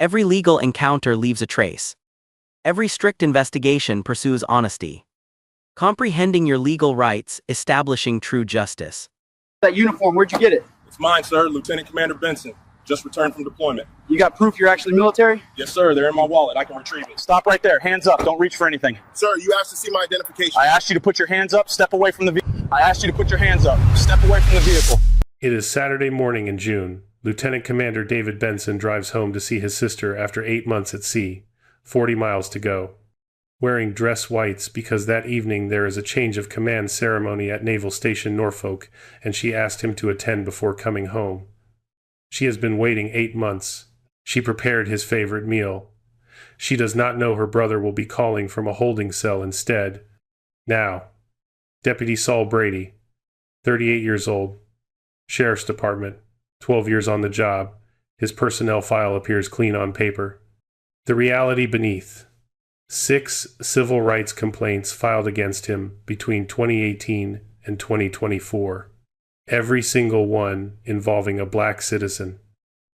Every legal encounter leaves a trace. Every strict investigation pursues honesty. Comprehending your legal rights, establishing true justice. That uniform, where'd you get it? It's mine, sir. Lieutenant Commander Benson. Just returned from deployment. You got proof you're actually military? Yes, sir. They're in my wallet. I can retrieve it. Stop right there. Hands up. Don't reach for anything. Sir, you asked to see my identification. I asked you to put your hands up. Step away from the vehicle. I asked you to put your hands up. Step away from the vehicle. It is Saturday morning in June. Lieutenant Commander David Benson drives home to see his sister after 8 months at sea, 40 miles to go. Wearing dress whites because that evening there is a change of command ceremony at Naval Station Norfolk, and she asked him to attend before coming home. She has been waiting 8 months. She prepared his favorite meal. She does not know her brother will be calling from a holding cell instead. Now, Deputy Saul Brady, 38 years old, Sheriff's Department, 12 years on the job. His personnel file appears clean on paper. The reality beneath. 6 civil rights complaints filed against him between 2018 and 2024. Every single one involving a black citizen.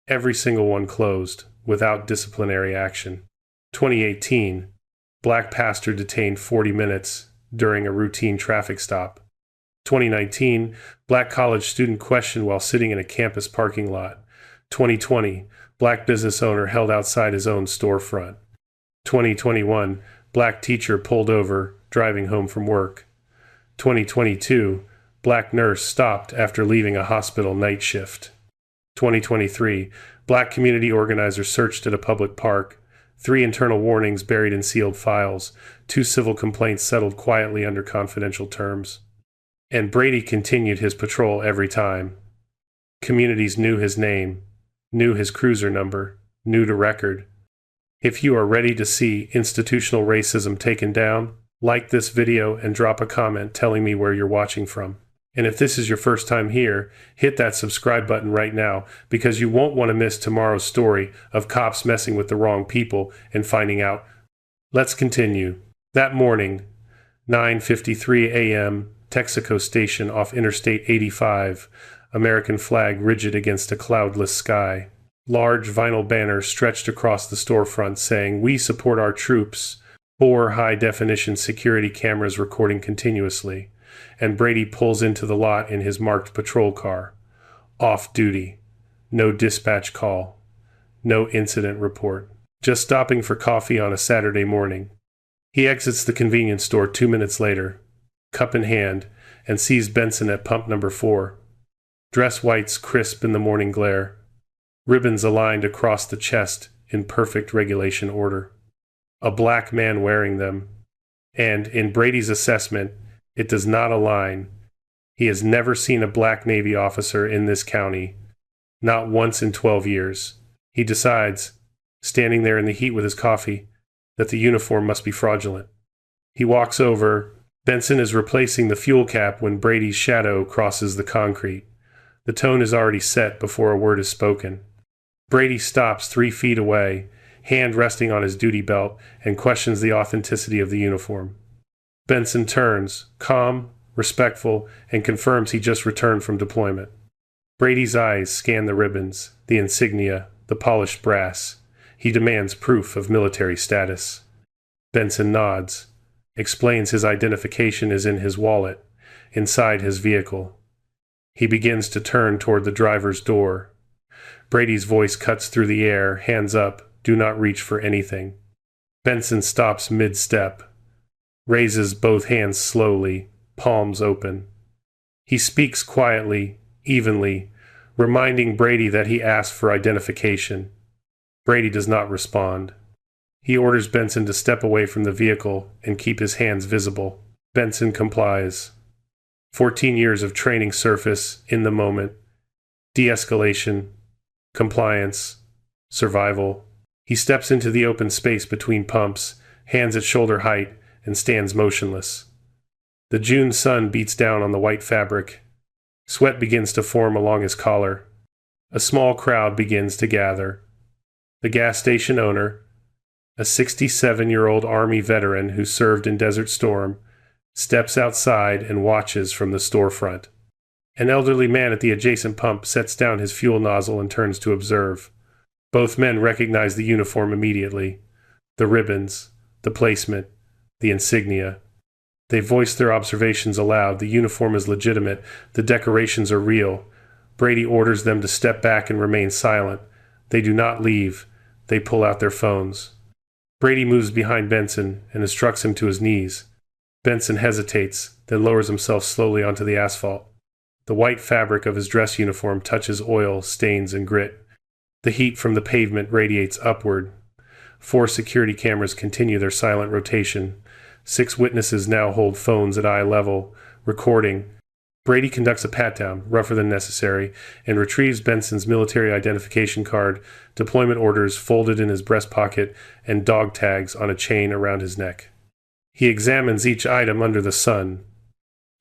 Every single one closed without disciplinary action. 2018, black pastor detained 40 minutes during a routine traffic stop. 2019, black college student questioned while sitting in a campus parking lot. 2020, black business owner held outside his own storefront. 2021, black teacher pulled over driving home from work. 2022, black nurse stopped after leaving a hospital night shift. 2023, black community organizer searched at a public park. 3 internal warnings buried in sealed files. 2 civil complaints settled quietly under confidential terms. And Brady continued his patrol every time. Communities knew his name, knew his cruiser number, knew the record. If you are ready to see institutional racism taken down, like this video and drop a comment telling me where you're watching from. And if this is your first time here, hit that subscribe button right now because you won't want to miss tomorrow's story of cops messing with the wrong people and finding out. Let's continue. That morning, 9:53 a.m., Texaco Station off Interstate 85, American flag rigid against a cloudless sky. Large vinyl banners stretched across the storefront saying, "We support our troops." 4 high-definition security cameras recording continuously. And Brady pulls into the lot in his marked patrol car. Off duty. No dispatch call. No incident report. Just stopping for coffee on a Saturday morning. He exits the convenience store 2 minutes later, cup in hand, and sees Benson at pump number 4. Dress whites crisp in the morning glare. Ribbons aligned across the chest in perfect regulation order. A black man wearing them. And, in Brady's assessment, it does not align. He has never seen a black Navy officer in this county. Not once in 12 years. He decides, standing there in the heat with his coffee, that the uniform must be fraudulent. He walks over. Benson is replacing the fuel cap when Brady's shadow crosses the concrete. The tone is already set before a word is spoken. Brady stops 3 feet away, hand resting on his duty belt, and questions the authenticity of the uniform. Benson turns, calm, respectful, and confirms he just returned from deployment. Brady's eyes scan the ribbons, the insignia, the polished brass. He demands proof of military status. Benson nods, explains his identification is in his wallet, inside his vehicle. He begins to turn toward the driver's door. Brady's voice cuts through the air, hands up, do not reach for anything. Benson stops mid-step, raises both hands slowly, palms open. He speaks quietly, evenly, reminding Brady that he asked for identification. Brady does not respond. He orders Benson to step away from the vehicle and keep his hands visible. Benson complies. 14 years of training surface in the moment. De-escalation, compliance, survival. He steps into the open space between pumps, hands at shoulder height, and stands motionless. The June sun beats down on the white fabric. Sweat begins to form along his collar. A small crowd begins to gather. The gas station owner, a 67-year-old Army veteran who served in Desert Storm, steps outside and watches from the storefront. An elderly man at the adjacent pump sets down his fuel nozzle and turns to observe. Both men recognize the uniform immediately. The ribbons, the placement, the insignia. They voice their observations aloud. The uniform is legitimate. The decorations are real. Brady orders them to step back and remain silent. They do not leave. They pull out their phones. Brady moves behind Benson and instructs him to his knees. Benson hesitates, then lowers himself slowly onto the asphalt. The white fabric of his dress uniform touches oil, stains, and grit. The heat from the pavement radiates upward. 4 security cameras continue their silent rotation. 6 witnesses now hold phones at eye level, recording. Brady conducts a pat-down, rougher than necessary, and retrieves Benson's military identification card, deployment orders folded in his breast pocket, and dog tags on a chain around his neck. He examines each item under the sun.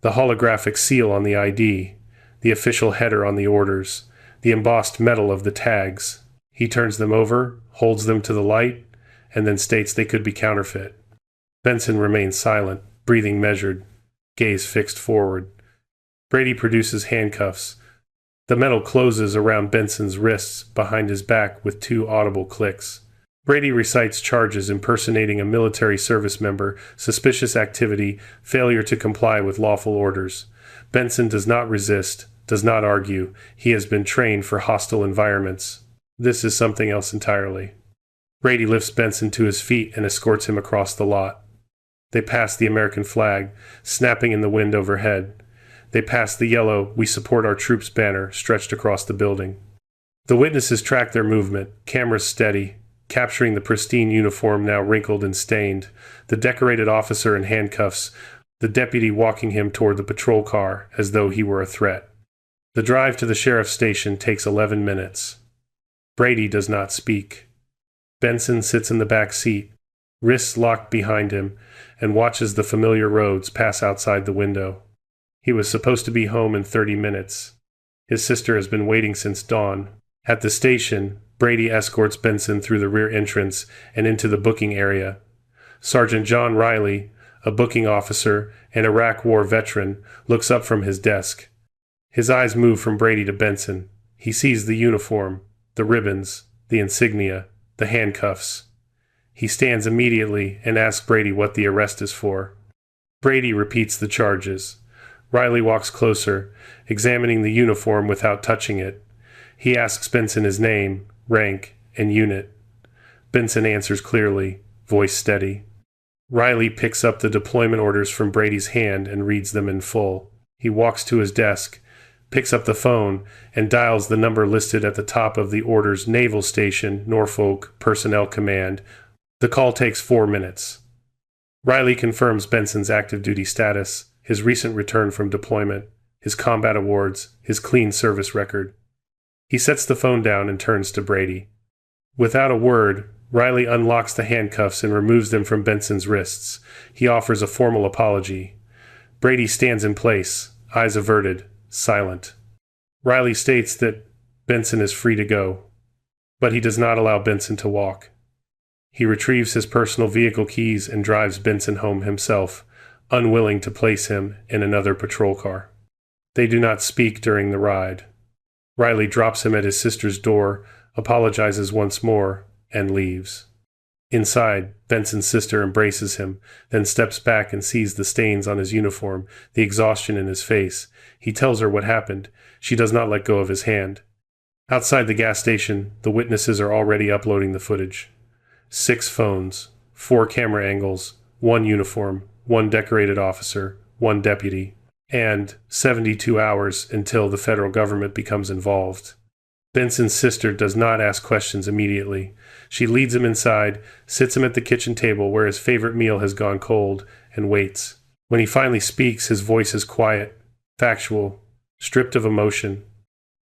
The holographic seal on the ID, the official header on the orders, the embossed metal of the tags. He turns them over, holds them to the light, and then states they could be counterfeit. Benson remains silent, breathing measured, gaze fixed forward. Brady produces handcuffs. The metal closes around Benson's wrists behind his back with 2 audible clicks. Brady recites charges impersonating a military service member, suspicious activity, failure to comply with lawful orders. Benson does not resist, does not argue. He has been trained for hostile environments. This is something else entirely. Brady lifts Benson to his feet and escorts him across the lot. They pass the American flag, snapping in the wind overhead. They pass the yellow "We Support Our Troops" banner stretched across the building. The witnesses track their movement, cameras steady, capturing the pristine uniform now wrinkled and stained, the decorated officer in handcuffs, the deputy walking him toward the patrol car as though he were a threat. The drive to the sheriff's station takes 11 minutes. Brady does not speak. Benson sits in the back seat, wrists locked behind him, and watches the familiar roads pass outside the window. He was supposed to be home in 30 minutes. His sister has been waiting since dawn. At the station, Brady escorts Benson through the rear entrance and into the booking area. Sergeant John Riley, a booking officer and Iraq War veteran, looks up from his desk. His eyes move from Brady to Benson. He sees the uniform, the ribbons, the insignia, the handcuffs. He stands immediately and asks Brady what the arrest is for. Brady repeats the charges. Riley walks closer, examining the uniform without touching it. He asks Benson his name, rank, and unit. Benson answers clearly, voice steady. Riley picks up the deployment orders from Brady's hand and reads them in full. He walks to his desk, picks up the phone, and dials the number listed at the top of the order's Naval Station, Norfolk, Personnel Command. The call takes 4 minutes. Riley confirms Benson's active duty status, his recent return from deployment, his combat awards, his clean service record. He sets the phone down and turns to Brady. Without a word, Riley unlocks the handcuffs and removes them from Benson's wrists. He offers a formal apology. Brady stands in place, eyes averted, silent. Riley states that Benson is free to go, but he does not allow Benson to walk. He retrieves his personal vehicle keys and drives Benson home himself, unwilling to place him in another patrol car. They do not speak during the ride. Riley drops him at his sister's door, apologizes once more, and leaves. Inside, Benson's sister embraces him, then steps back and sees the stains on his uniform, the exhaustion in his face. He tells her what happened. She does not let go of his hand. Outside the gas station, the witnesses are already uploading the footage. 6 phones, 4 camera angles, 1 uniform, 1 decorated officer, 1 deputy, and 72 hours until the federal government becomes involved. Benson's sister does not ask questions immediately. She leads him inside, sits him at the kitchen table where his favorite meal has gone cold, and waits. When he finally speaks, his voice is quiet, factual, stripped of emotion.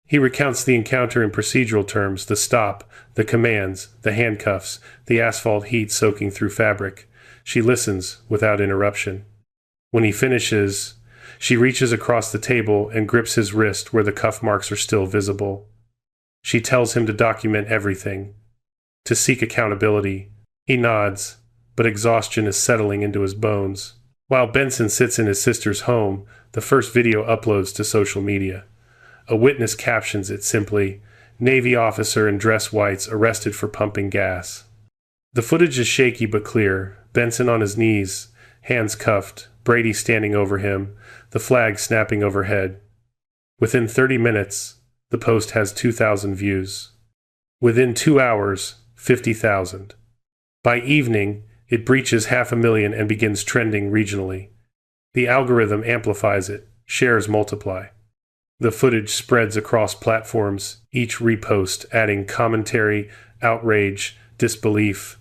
He recounts the encounter in procedural terms, the stop, the commands, the handcuffs, the asphalt heat soaking through fabric. She listens without interruption. When he finishes, she reaches across the table and grips his wrist where the cuff marks are still visible. She tells him to document everything, to seek accountability. He nods, but exhaustion is settling into his bones. While Benson sits in his sister's home, the first video uploads to social media. A witness captions it simply, Navy officer in dress whites arrested for pumping gas. The footage is shaky but clear. Benson on his knees, hands cuffed, Brady standing over him, the flag snapping overhead. Within 30 minutes, the post has 2,000 views. Within 2 hours, 50,000. By evening, it breaches 500,000 and begins trending regionally. The algorithm amplifies it, shares multiply. The footage spreads across platforms, each repost adding commentary, outrage, disbelief.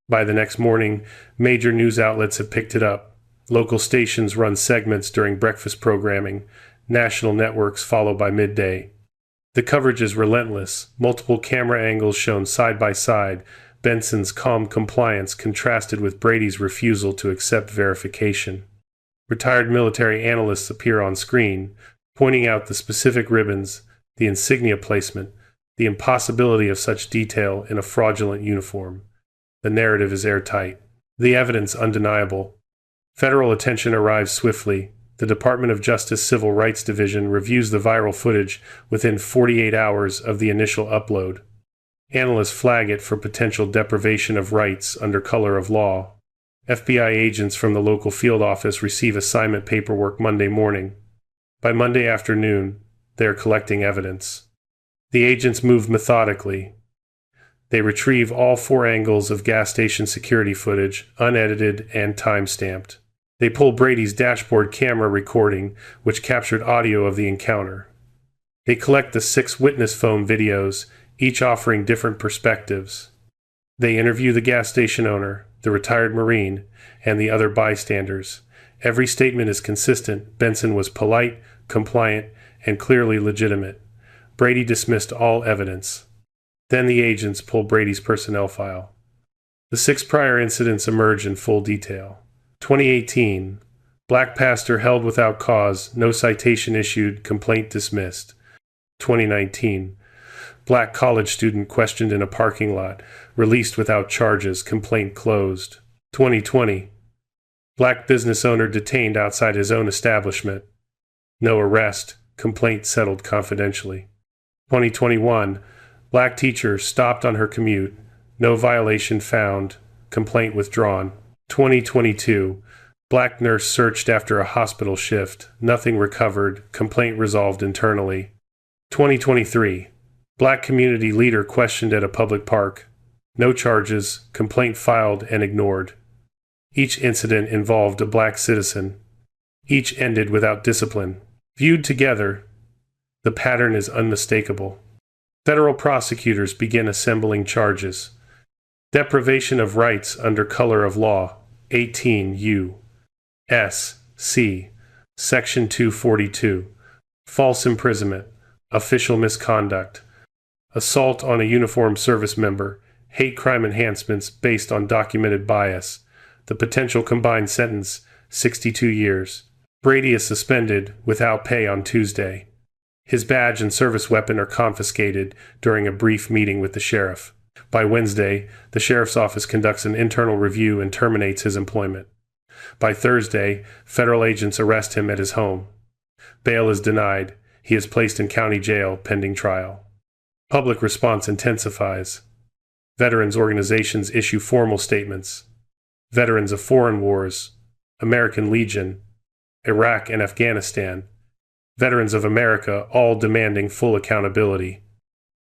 By the next morning, major news outlets have picked it up. Local stations run segments during breakfast programming. National networks follow by midday. The coverage is relentless, multiple camera angles shown side by side, Benson's calm compliance contrasted with Brady's refusal to accept verification. Retired military analysts appear on screen, pointing out the specific ribbons, the insignia placement, the impossibility of such detail in a fraudulent uniform. The narrative is airtight, the evidence undeniable. Federal attention arrives swiftly. The Department of Justice Civil Rights Division reviews the viral footage within 48 hours of the initial upload. Analysts flag it for potential deprivation of rights under color of law. FBI agents from the local field office receive assignment paperwork Monday morning. By Monday afternoon, they are collecting evidence. The agents move methodically. They retrieve all 4 angles of gas station security footage, unedited and time-stamped. They pull Brady's dashboard camera recording, which captured audio of the encounter. They collect the 6 witness phone videos, each offering different perspectives. They interview the gas station owner, the retired Marine, and the other bystanders. Every statement is consistent. Benson was polite, compliant, and clearly legitimate. Brady dismissed all evidence. Then the agents pull Brady's personnel file. The 6 prior incidents emerge in full detail. 2018, Black pastor held without cause, no citation issued, complaint dismissed. 2019, Black college student questioned in a parking lot, released without charges, complaint closed. 2020, Black business owner detained outside his own establishment. No arrest, complaint settled confidentially. 2021, Black teacher stopped on her commute, no violation found, complaint withdrawn. 2022, Black nurse searched after a hospital shift, nothing recovered, complaint resolved internally. 2023, Black community leader questioned at a public park, no charges, complaint filed and ignored. Each incident involved a Black citizen. Each ended without discipline. Viewed together, the pattern is unmistakable. Federal prosecutors begin assembling charges. Deprivation of rights under color of law, 18 U.S. C. Section 242. False imprisonment, official misconduct, assault on a uniformed service member, hate crime enhancements based on documented bias. The potential combined sentence, 62 years. Brady is suspended without pay on Tuesday. His badge and service weapon are confiscated during a brief meeting with the sheriff. By Wednesday, the sheriff's office conducts an internal review and terminates his employment. By Thursday, federal agents arrest him at his home. Bail is denied. He is placed in county jail pending trial. Public response intensifies. Veterans organizations issue formal statements. Veterans of foreign wars, American Legion, Iraq and Afghanistan, Veterans of America, all demanding full accountability.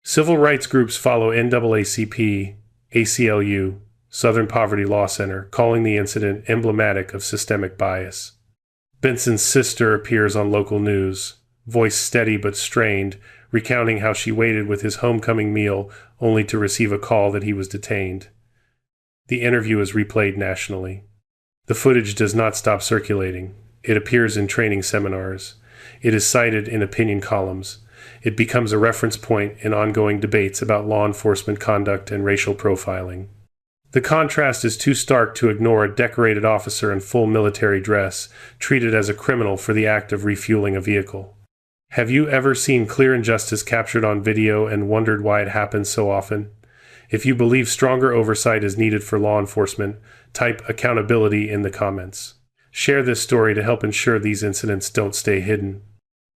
Civil rights groups follow NAACP, ACLU, Southern Poverty Law Center, calling the incident emblematic of systemic bias. Benson's sister appears on local news, voice steady but strained, recounting how she waited with his homecoming meal only to receive a call that he was detained. The interview is replayed nationally. The footage does not stop circulating. It appears in training seminars. It is cited in opinion columns. It becomes a reference point in ongoing debates about law enforcement conduct and racial profiling. The contrast is too stark to ignore a decorated officer in full military dress, treated as a criminal for the act of refueling a vehicle. Have you ever seen clear injustice captured on video and wondered why it happens so often? If you believe stronger oversight is needed for law enforcement, type accountability in the comments. Share this story to help ensure these incidents don't stay hidden.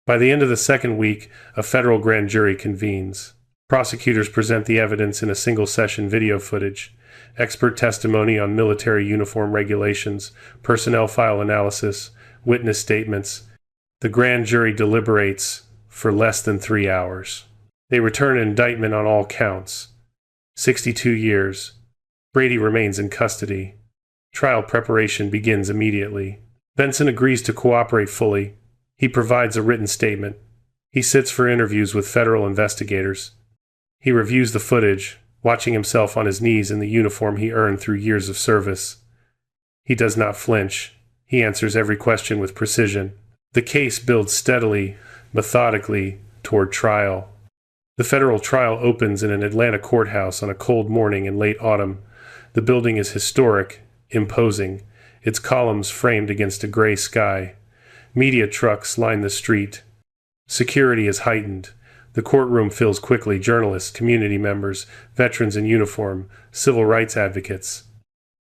By the end of the second week, a federal grand jury convenes. Prosecutors present the evidence in a single-session video footage, expert testimony on military uniform regulations, personnel file analysis, witness statements. The grand jury deliberates for less than 3 hours. They return an indictment on all counts. 62 years. Brady remains in custody. Trial preparation begins immediately. Benson agrees to cooperate fully. He provides a written statement. He sits for interviews with federal investigators. He reviews the footage, watching himself on his knees in the uniform he earned through years of service. He does not flinch. He answers every question with precision. The case builds steadily, methodically, toward trial. The federal trial opens in an Atlanta courthouse on a cold morning in late autumn. The building is historic, imposing, its columns framed against a gray sky. Media trucks line the street. Security is heightened. The courtroom fills quickly: journalists, community members, veterans in uniform, civil rights advocates.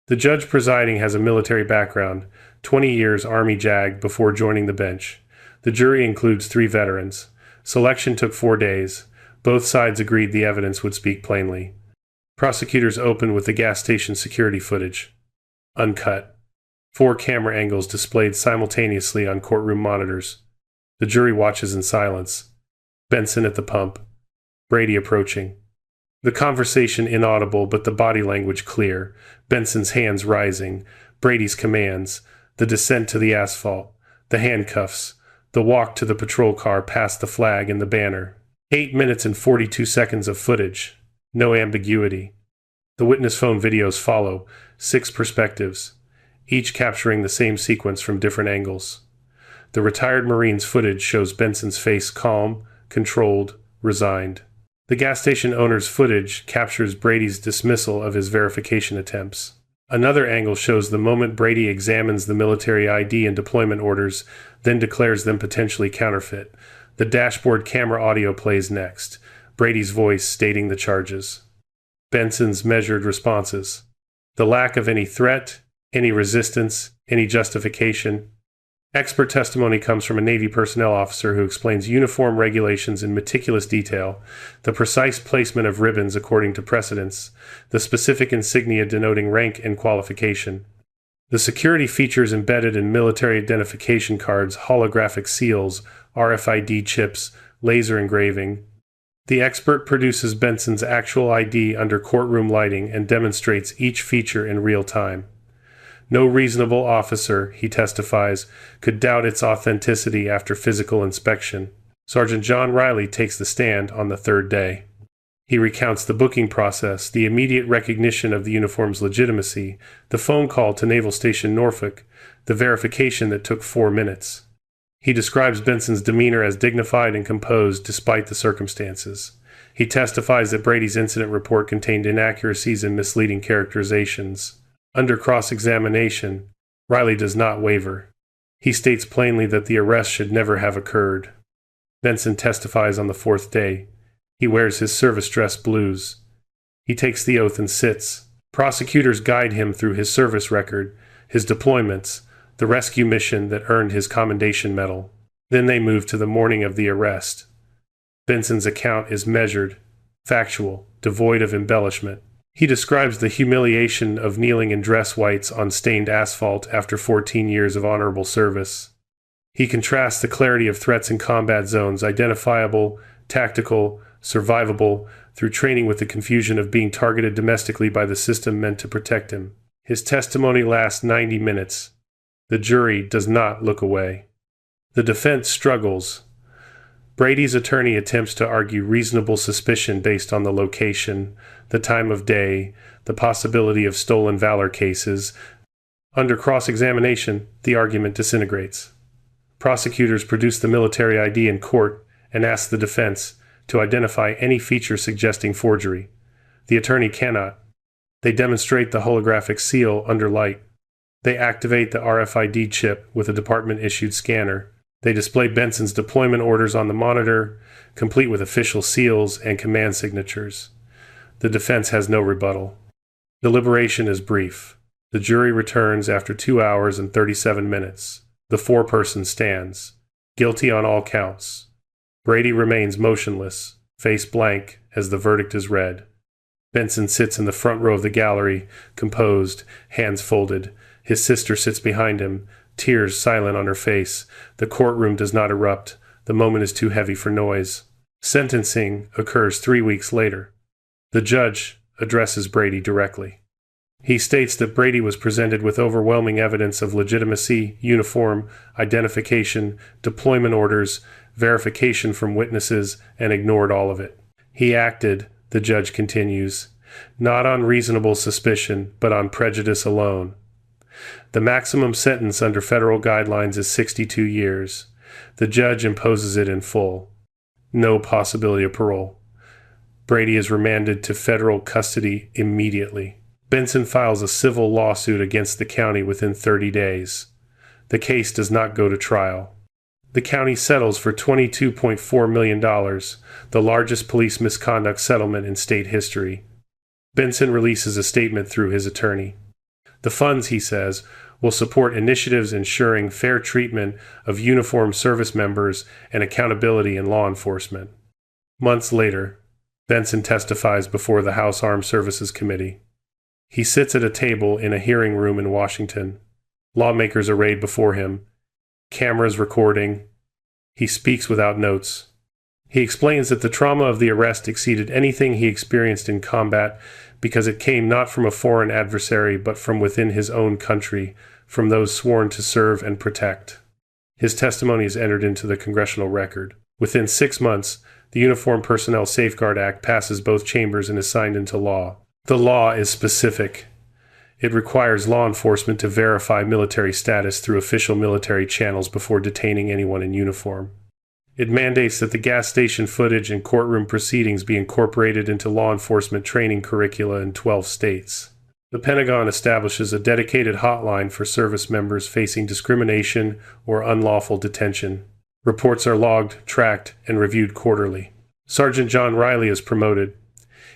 The judge presiding has a military background, 20 years Army JAG before joining the bench. The jury includes 3 veterans. Selection took 4 days. Both sides agreed the evidence would speak plainly. Prosecutors open with the gas station security footage. Uncut. 4 camera angles displayed simultaneously on courtroom monitors. The jury watches in silence. Benson at the pump. Brady approaching. The conversation inaudible, but the body language clear. Benson's hands rising. Brady's commands. The descent to the asphalt. The handcuffs. The walk to the patrol car past the flag and the banner. 8 minutes and 42 seconds of footage. No ambiguity. The witness phone videos follow. 6 perspectives, each capturing the same sequence from different angles. The retired Marine's footage shows Benson's face calm, controlled, resigned. The gas station owner's footage captures Brady's dismissal of his verification attempts. Another angle shows the moment Brady examines the military ID and deployment orders, then declares them potentially counterfeit. The dashboard camera audio plays next, Brady's voice stating the charges. Benson's measured responses. The lack of any threat, any resistance, any justification. Expert testimony comes from a Navy personnel officer who explains uniform regulations in meticulous detail, the precise placement of ribbons according to precedence, the specific insignia denoting rank and qualification, the security features embedded in military identification cards, holographic seals, RFID chips, laser engraving. The expert produces Benson's actual ID under courtroom lighting and demonstrates each feature in real time. No reasonable officer, he testifies, could doubt its authenticity after physical inspection. Sergeant John Riley takes the stand on the 3rd day. He recounts the booking process, the immediate recognition of the uniform's legitimacy, the phone call to Naval Station Norfolk, the verification that took 4 minutes. He describes Benson's demeanor as dignified and composed despite the circumstances. He testifies that Brady's incident report contained inaccuracies and misleading characterizations. Under cross-examination, Riley does not waver. He states plainly that the arrest should never have occurred. Benson testifies on the 4th day. He wears his service dress blues. He takes the oath and sits. Prosecutors guide him through his service record, his deployments, the rescue mission that earned his Commendation Medal. Then they move to the morning of the arrest. Benson's account is measured, factual, devoid of embellishment. He describes the humiliation of kneeling in dress whites on stained asphalt after 14 years of honorable service. He contrasts the clarity of threats in combat zones, identifiable, tactical, survivable, through training with the confusion of being targeted domestically by the system meant to protect him. His testimony lasts 90 minutes. The jury does not look away. The defense struggles. Brady's attorney attempts to argue reasonable suspicion based on the location, the time of day, the possibility of stolen valor cases. Under cross-examination, the argument disintegrates. Prosecutors produce the military ID in court and ask the defense to identify any feature suggesting forgery. The attorney cannot. They demonstrate the holographic seal under light. They activate the RFID chip with a department-issued scanner. They display Benson's deployment orders on the monitor, complete with official seals and command signatures. The defense has no rebuttal. Deliberation is brief. The jury returns after 2 hours and 37 minutes. The foreperson stands, guilty on all counts. Brady remains motionless, face blank, as the verdict is read. Benson sits in the front row of the gallery, composed, hands folded. His sister sits behind him, tears silent on her face. The courtroom does not erupt. The moment is too heavy for noise. Sentencing occurs 3 weeks later. The judge addresses Brady directly. He states that Brady was presented with overwhelming evidence of legitimacy, uniform, identification, deployment orders, verification from witnesses, and ignored all of it. He acted, the judge continues, not on reasonable suspicion, but on prejudice alone. The maximum sentence under federal guidelines is 62 years. The judge imposes it in full. No possibility of parole. Brady is remanded to federal custody immediately. Benson files a civil lawsuit against the county within 30 days. The case does not go to trial. The county settles for $22.4 million, the largest police misconduct settlement in state history. Benson releases a statement through his attorney. The funds, he says, will support initiatives ensuring fair treatment of uniformed service members and accountability in law enforcement. Months later, Benson testifies before the House Armed Services Committee. He sits at a table in a hearing room in Washington. Lawmakers arrayed before him. Cameras recording. He speaks without notes. He explains that the trauma of the arrest exceeded anything he experienced in combat because it came not from a foreign adversary but from within his own country, from those sworn to serve and protect. His testimony is entered into the congressional record. Within 6 months, the Uniform Personnel Safeguard Act passes both chambers and is signed into law. The law is specific. It requires law enforcement to verify military status through official military channels before detaining anyone in uniform. It mandates that the gas station footage and courtroom proceedings be incorporated into law enforcement training curricula in 12 states. The Pentagon establishes a dedicated hotline for service members facing discrimination or unlawful detention. Reports are logged, tracked, and reviewed quarterly. Sergeant John Riley is promoted.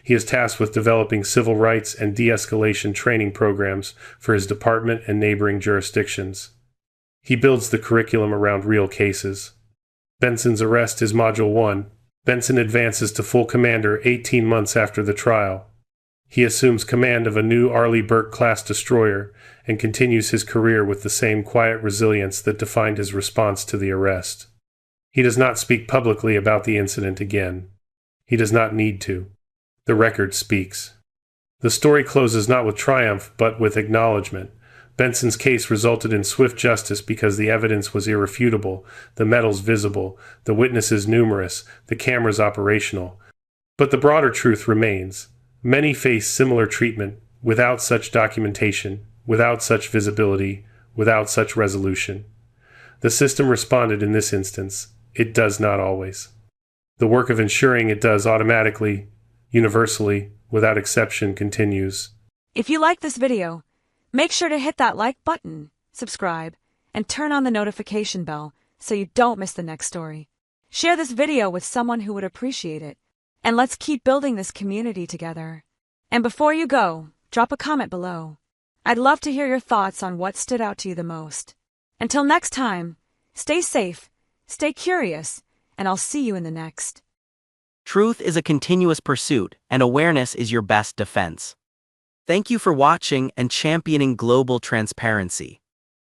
He is tasked with developing civil rights and de-escalation training programs for his department and neighboring jurisdictions. He builds the curriculum around real cases. Benson's arrest is Module 1. Benson advances to full commander 18 months after the trial. He assumes command of a new Arleigh Burke-class destroyer and continues his career with the same quiet resilience that defined his response to the arrest. He does not speak publicly about the incident again. He does not need to. The record speaks. The story closes not with triumph, but with acknowledgement. Benson's case resulted in swift justice because the evidence was irrefutable, the medals visible, the witnesses numerous, the cameras operational. But the broader truth remains. Many face similar treatment without such documentation, without such visibility, without such resolution. The system responded in this instance. It does not always. The work of ensuring it does automatically, universally, without exception, continues. If you like this video, make sure to hit that like button, subscribe, and turn on the notification bell so you don't miss the next story. Share this video with someone who would appreciate it, and let's keep building this community together. And before you go, drop a comment below. I'd love to hear your thoughts on what stood out to you the most. Until next time, stay safe, stay curious, and I'll see you in the next. Truth is a continuous pursuit, and awareness is your best defense. Thank you for watching and championing global transparency.